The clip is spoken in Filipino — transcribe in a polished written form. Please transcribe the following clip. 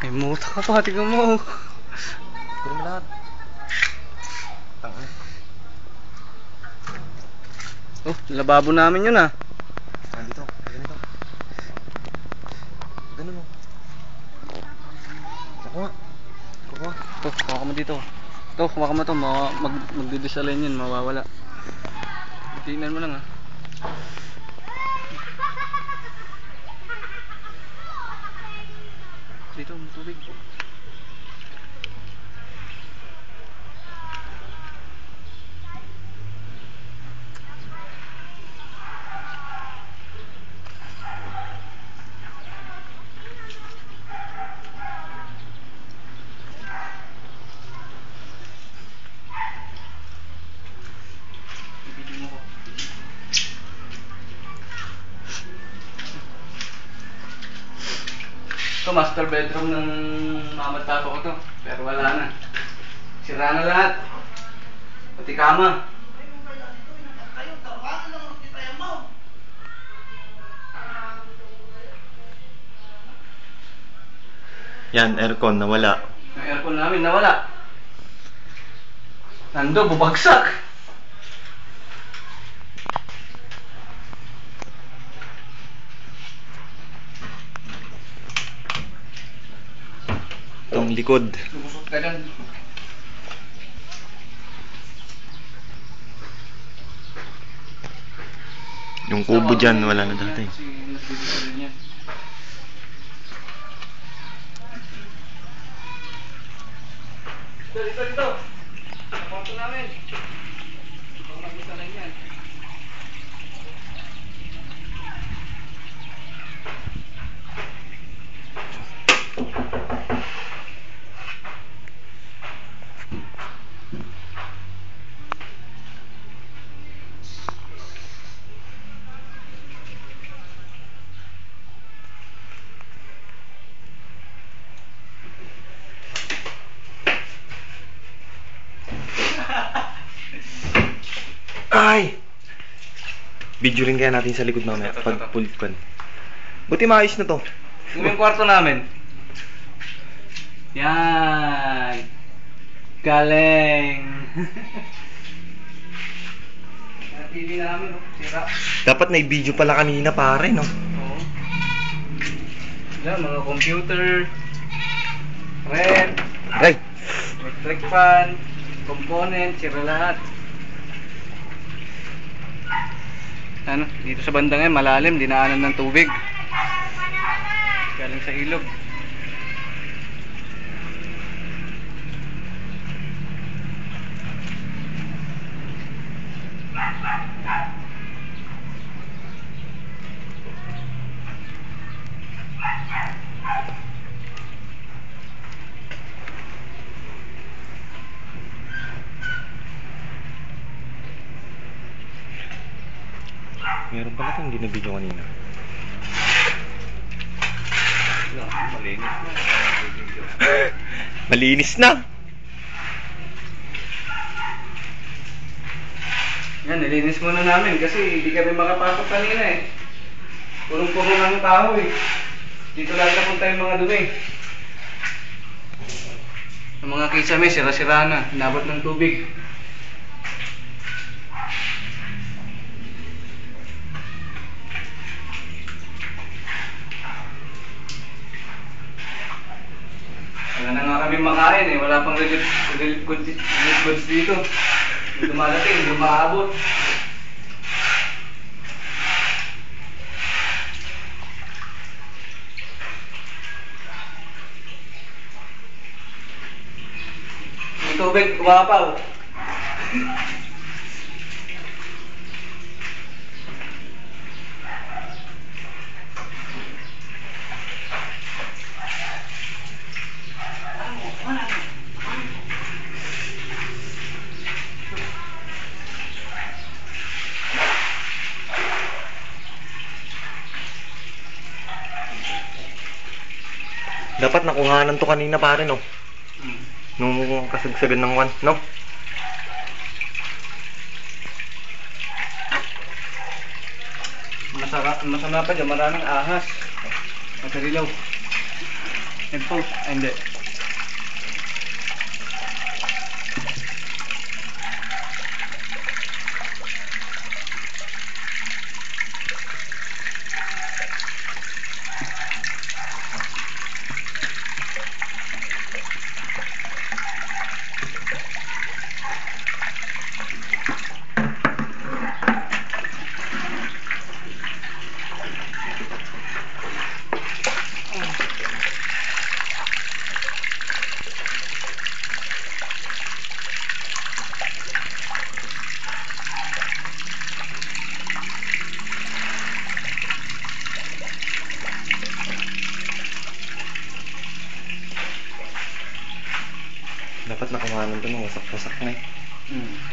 May muta ka pa, tingnan mo. Kunin mo lahat. Tangin. Oh, lababo namin yun ah. Ah, dito. Ganito. Ganun o. Nakuha. Kukuha. Ito, kuha mo dito. Ito, kuha mo ito. Magdidisalin yun, mawawala. Tingnan mo lang ah. Dito, tubig. Ito, master bedroom ng mama at papa ko to. Pero wala na. Sira na lahat. Pati kama. Yan, aircon nawala. Yung aircon namin nawala. Nando, bubagsak. Itong likod. Lumusot ka dyan. Yung kubo dyan, wala na dati. Kasi nagbibigay yan. Dito. Nakonto namin. Ito nagbisa lang yan. Ay! Video rin kaya natin sa likod mamaya pag pulit ko. Buti maayos na to. Yung kwarto namin. Yan. Galing. Yung TV namin, oh. Sira. Dapat na video pala kanina pare, no? Oo. Yan, mga computer. Ref. Ay! Electric fan. Component. Sira lahat. Ano, dito sa banda ngayon, malalim, dinaanan ng tubig. Galing sa ilog. Meron pala itong ginabidyo kanina. Malinis na. Malinis na! Yan, nilinis muna namin kasi hindi kami makapasok kanina eh. Purong-purong ang tao eh. Dito lang napunta yung mga dumi. Yung mga kisame, sira-sira na. Inabot ng tubig. Wala na nga kami makain eh. Wala pang relief goods dito. Hindi dumadating, hindi maabot. Yung tubig, kumapaw. Dapat nakuhanan to kanina pare, no? Nung kasagsagan ng one, no? Masama pa dyan, maraming ahas. Magkarilaw. Nag-post, hindi. Dapat nakuha nito nung wasak-wasak na eh. Hmm.